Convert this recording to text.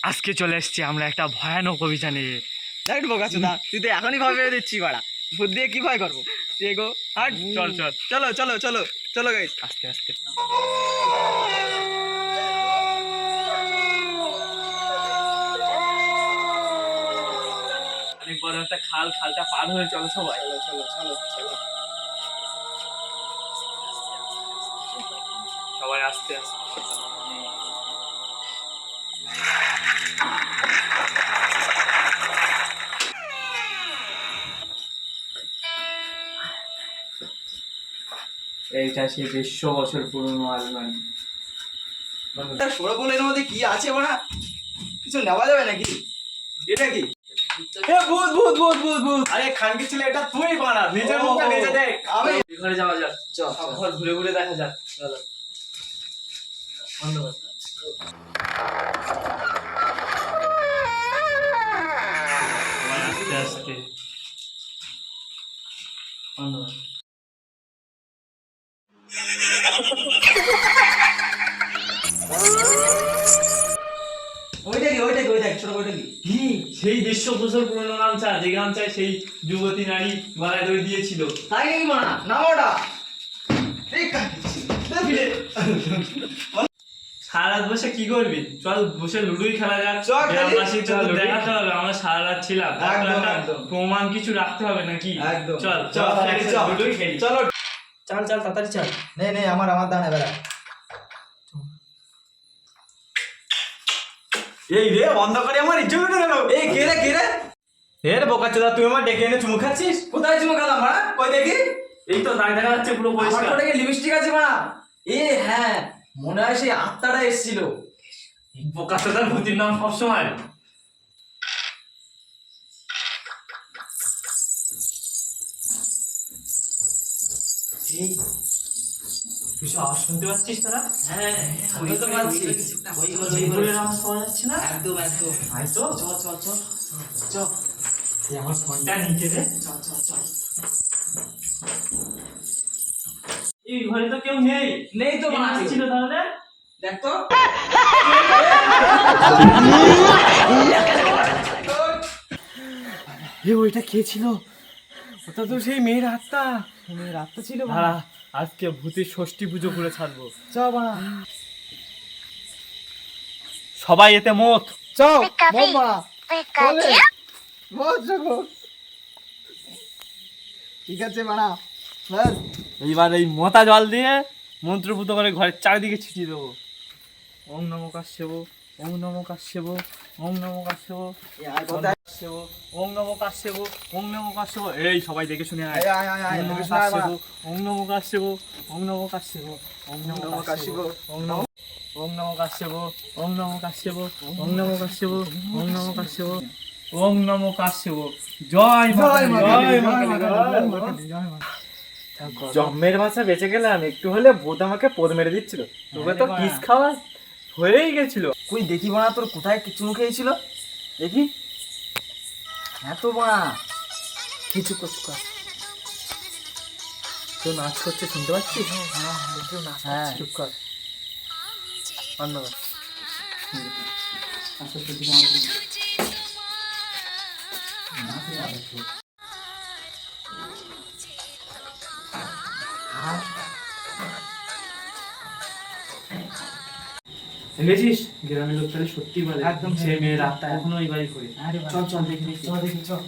আজকে চলে এসেছি আমরা একটা ভয়ানক অভিযানে। দেখ বোকাচোদা, তুই তো এখনই ভয় পেয়ে দিচ্ছি বাড়া। ভূত দিয়ে কি ভয় করবো? তুই এগো, হাট। চল চল চলো চলো চলো চলো গাইস। আস্তে আস্তে। অনেক বড় একটা খালটা পার হয়ে চলো সবাই। চলো চলো চলো চলো। সবাই আস্তে আস্তে। এইটা সেই 150 বছর পুরনো আলমারি। সরবলের মধ্যে কি আছে বাড়া? কিছু নেওয়া যাবে নাকি? এটা কি? ভূত ভূত ভূত ভূত ভূত! আরে খানকি ছিল এটা তুই বানা, নিজের মুখে নিজে দেখ। আমি ঘরে যাওয়া যাক, চল সব ঘর ঘুরে ঘুরে দেখা যাক। চলো ধন্যবাদ। আস্তে আস্তে ধন্যবাদ। ওইটা কি ওইটা কি ওইটা কি ছোট ওইটা কি? কি সেই 150 বছর পুরনো গামছা, যে গামছায় সেই যুবতী নারী গলায় দড়ি দিয়েছিল। তাই নাকি বাড়া? না ওটা এই কাটছি দে ফিরে। সারা রাত বসে কি করবি? চল বসে লুডোই খেলা যাক। চল খেলি। গ্রামবাসীর তো চল, লুডো। দেখাতে হবে আমরা সারা রাত ছিলাম। একদম, একটা একদম। প্রমাণ কিছু রাখতে হবে নাকি? একদম। চল চল, চল খেলি, একসাথে চল। লুডোই খেলি। চলো চল চল তাড়াতাড়ি চল। নে নে আমার দান এবারে। এই রে বন্ধ করে আমার ইজ্জত উঠে গেল। এই কে রে কে রে? এ রে বোকাচোদা, তুই আমার ডেকে এনে চুমু খাচ্ছিস? কোথায় চুমু খেলাম বাড়া? কই দেখি। এই তো দাগ দেখা যাচ্ছে পুরো আমার পরিষ্কার। ঠোঁটে কি লিপস্টিক আছে বাড়া? এ হ্যাঁ, মনে হয় সেই আত্মাটা এসেছিল। বোকাচোদার ভূতির নাম সবসময়। এই কিছু আওয়াজ শুনতে পাচ্ছিস তোরা? হ্যাঁ ওই তো পাচ্ছি। ওই জীবনের আওয়াজ পাওয়া যাচ্ছে না? একদম একদম। আয় তো চল চল চল চল এই আমার ফোনটা নিচে দে। চল চল চল। এই ঘরে তো কেউ নেই। নেই তো কে বাড়া। আসছিল তাহলে? দেখ তো। এ ওইটা কে ছিল? ওটা তো সেই মেয়ের আত্মা। মেয়ের আত্মা ছিল দাঁড়া, আজকে ভূতের ষষ্ঠী পুজো করে ছাড়বো। চ বাড়া। সবাই এতে মত। চ মত বাড়া। বলে মত জগো। ঠিক আছে বাড়া। বাস এইবার এই মোতা জল দিয়ে মন্ত্রপুত করে ঘরের চারিদিকে ছিটিয়ে দেবো। ওম নমো কাশ্যপ, ওম নমো কাশ্যপ, ওম নমো কাশ্যপ, কাশ্যপ, ওম নমো কাশ্যপ, ওম নমো কাশ্যপ। এই সবাই দেখে শুনে আয়। আয় আয় আয় ওম নমো দেখে শুনে আয় কাশ্যপ, বাড়া। ওম নমো কাশ্যপ, ওম নমো কাশ্যপ, ওম নমো কাশ্যপ, ওম নমো, ওম নমো কাশ্যপ, ওম নমো কাশ্যপ, ওম নমো কাশ্যপ, ওম নমো কাশ্যপ, ওম নমো কাশ্যপ। জয় মা জয় মা কালী, জয় মা জয় মা কালী, কালী, জয় জয় মা মা কালী। কালী, জয় মা। জম্মের ভাষা বেঁচে গেলাম, একটু হলে ভূত আমাকে পোদ মেরে দিচ্ছিল। তবে তো কিস খাওয়া হয়েই গেছিল। কই দেখি বাড়া তোর কোথায় চুমু খেয়েছিল? দেখি হ্যাঁ তো বাড়া। কিছু কর, তো নাচ করছে শুনতে পাচ্ছিস? হ্যাঁ চুপ কর, ধন্যবাদ। দেখেছিস গ্রামের লোক তাহলে সত্যি বলে একদম সে সত্যি। মেয়ের আত্মা কখনো এই বাড়ি করে। চল চল দেখি চল দেখি চল।